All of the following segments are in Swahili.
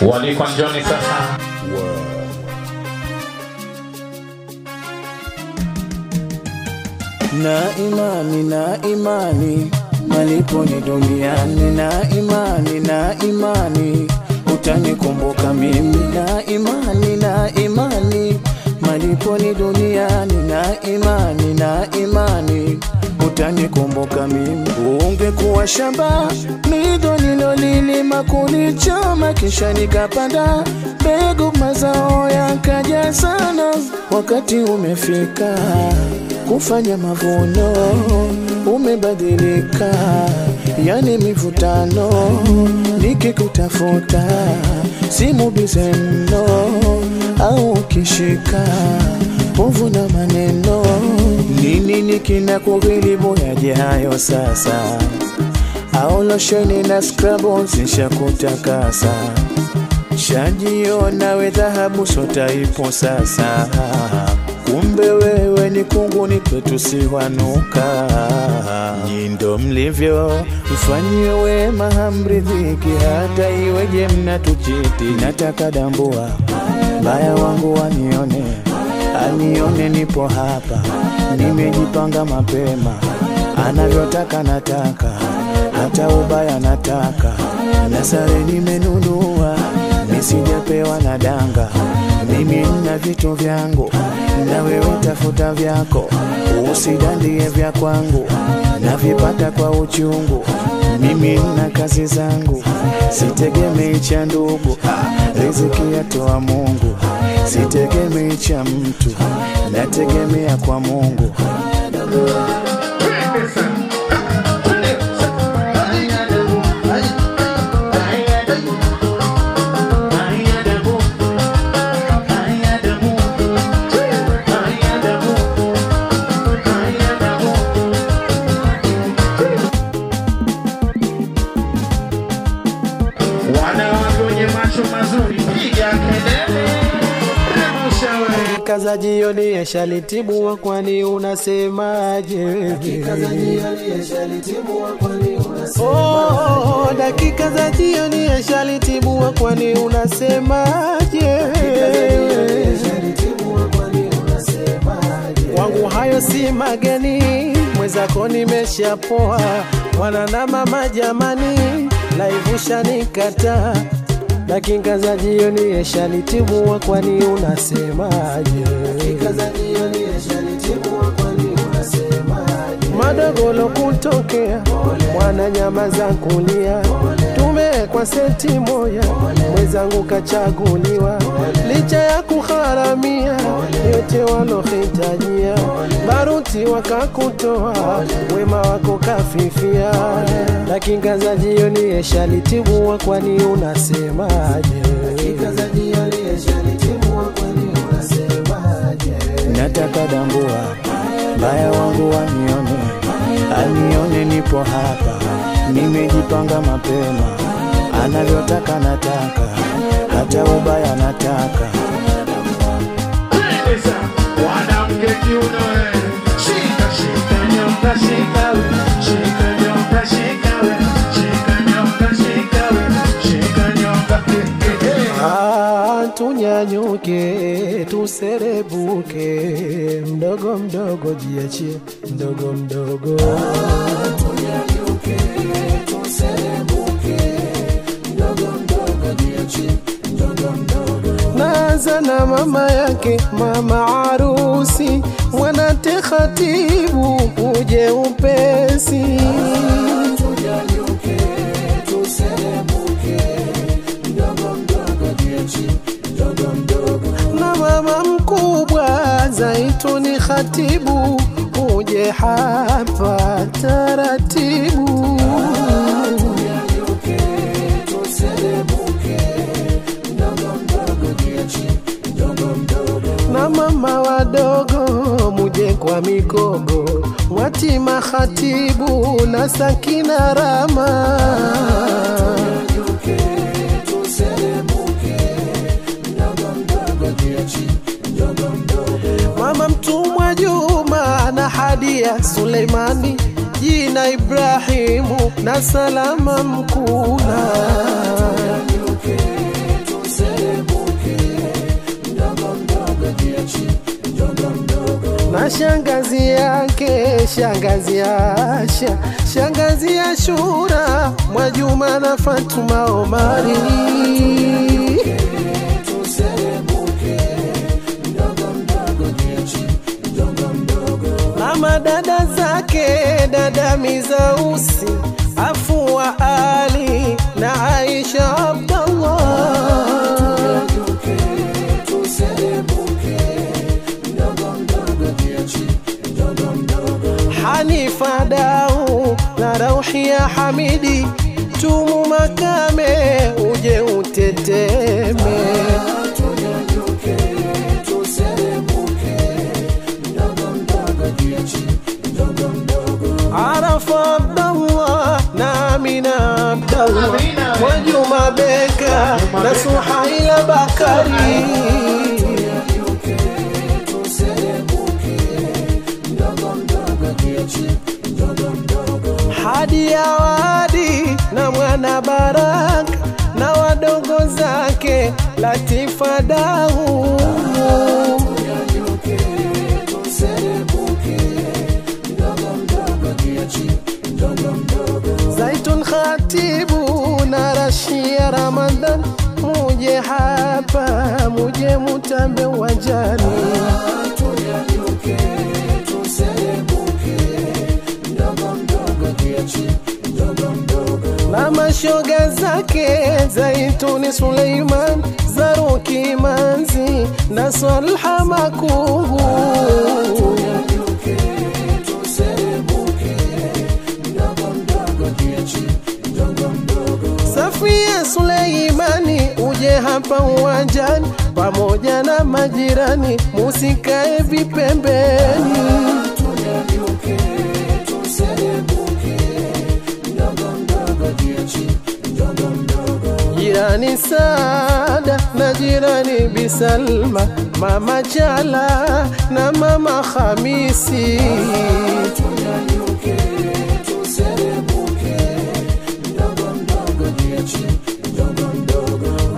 Walikuwa njoni sasa. Na imani malipo ni duniani. Na imani utanikumbuka mimi. Na imani malipo ni duniani. Na imani utanikumbuka mimi. Ungekuwa shamba mido nilolilima kunichoma, kisha nikapanda mbegu mazao yakaja sana. Wakati umefika kufanya mavuno, umebadilika yani mivutano. Nikikutafuta simu bizeno, au kishika povu na maneno. Nini nikina kughilibu yaje hayo sasa? Au losheni na scrub zisha kutakasa. Shajiona we dhahabu sota ipo sasa. Kumbe wewe ni kungu ni kwetu siwanuka. Nyindo mlivyo mfanyie wema hamridhiki, hata iweje mnatuchiti. Nataka dambua baya wangu anione nipo hapa. Nimejipanga mapema, anavyotaka nataka, hata ubaya nataka. Na sare nimenunua, nisijapewa na danga. Mimi nina vitu vyangu, na wewe tafuta vyako. Usidandie vya kwangu, na vipata kwa uchungu. Mimi nina kazi zangu, sitegemei cha ndugu. Riziki yatoa Mungu, sitegemei cha mtu, nategemea kwa Mungu. Kaza jioni ya shalitibu kwani unasemaje? Dakika za jioni ya shalitibu kwani unasemaje? Dakika za jioni ya shalitibu kwani unasemaje? Wangu hayo si mageni, mwezako nimeshapoa. Mwana na mama jamani, laivusha nikata. Dakika za jioni yeshalitibu kwani unasemaje? Dakika za jioni yeshalitibu kwani unasemaje? Madogolo kutokea, mwana nyama za kulia. Tumekwa seti moja, mwezangu kachaguliwa. Licha ya kuharamia yote walohitajia, baruti wakakutoa, wema wako kafifia. Dakika za jioni yeshalitibu kwani unasemaje? Dakika za jioni yeshalitibu kwani unasemaje? Nataka dambua baya wangu anione nipo hapa. Nimejipanga mapema, anavyotaka nataka, hata ubaya nataka. Wanamke kiuno, shika shika nyonga shika we, shika nyonga shika we, shika nyonga shika we, shika nyonga. Tunyanyuke tuserebuke, mdogo mdogo jiachie, mdogo mdogo. Tunyanyuke tuserebuke, mdogo mdogo jiachie, mdogo mdogo. Naza na mama yake mama harusi, mwanate khatibu uje upesi. Tunyanyuke tuserebuke, mdogo mdogo jiachie, mdogo mdogo. Na mama mkubwa Zaituni khatibu uje hapa taratibu. Tunyanyuke tuserebuke, mdogo mdogo jiachie, mdogo mdogo. Na mama wadogo muje kwa mikogo, Watima khatibu na Sakina Rama. Tunyanyuke tuserebuke, mdogo mdogo jiachie, mdogo mdogo. Mama Mtumwa Juma na Hadia Suleimani, jina Ibrahimu na Salama Mkuna. Tunyanyuke na shangazi yake, shangazi Asha, shangazi Ashura, Mwajuma na Fatuma Omari. Mama dada zake, dada Mizausi, Afua Ali na Aisha Abdallah. Hanifa Dau na Rauhia Hamidi, Tumu Makame, uje uteteme. Arafa Abdallah na Amina Abdallah, Mwajuma Beka na Suhaila Bakari. Hadi Awadi na Mwana Baraka na wadogo zake Latifa Dau. Zaitun Khatibu na Rashia Ramadan, muje hapa, muje mutambe wajani. Na mashoga zake Zaituni Suleiman, Zaruki Manzi na Salha Makungu. Safia Suleimani, uje hapa uwanjani, pamoja na majirani, musikae vipembeni. Jirani Sada na jirani Bisalma, Mama Chala na Mama Khamisi.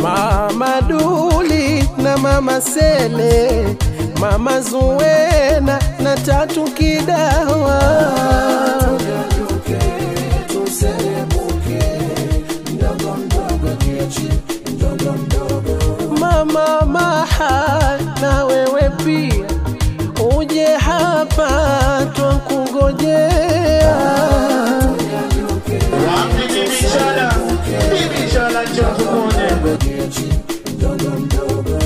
Mama Duli na Mama Sele, Mama Zuena na Tatu Kidawa. Mama Maha na wewe pia, uje hapa twakungojea.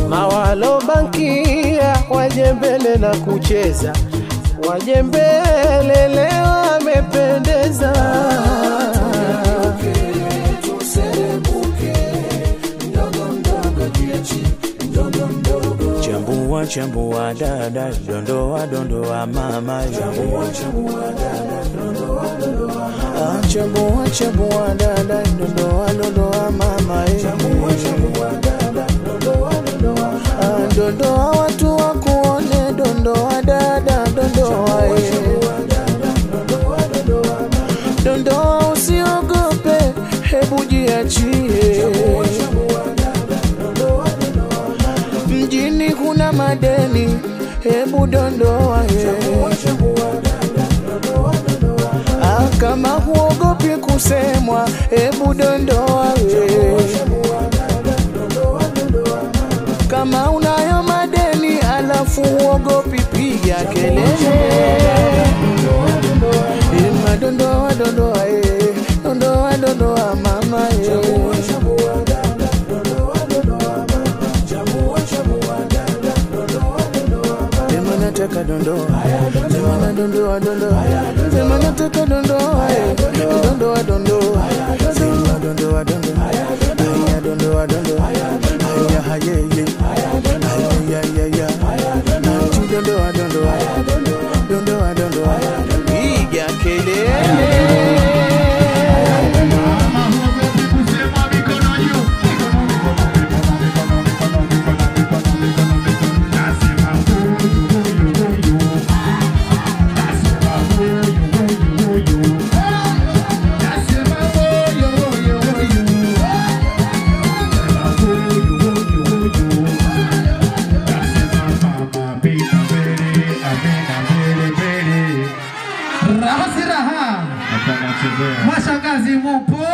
Mawalo bankia waje mbele na kucheza, waje mbele leo amependeza. Chambua chambua dada, dondoa dondoa mama. Chambua chambua dada, dondoa dondoa mama. Chambua chambua dada, dondoa dondoa mama. Chambua chambua dada, dondoa dondoa mama. Dondoa watu wakuone, dondoa dada, dondoa dondoa, usiogope, hebu jiachie. Mjini kuna madeni, hebu dondoa. Kama huogopi kusemwa, hebu dondoa. Kama unayo madeni alafu huogopi, piga kelele. Dondoa dondoa, dondoa dondoa mama. Nataka dondoa, zemana dondoa dondoa, zemana nataka dondoa, dondoa dondoa, zemana dondoa dondoa, haya dondoa dondoa, haya haya haya haya, dondoa dondoa, dondoa dondoa, piga kelele. Raha si raha. Mashangazi mupo.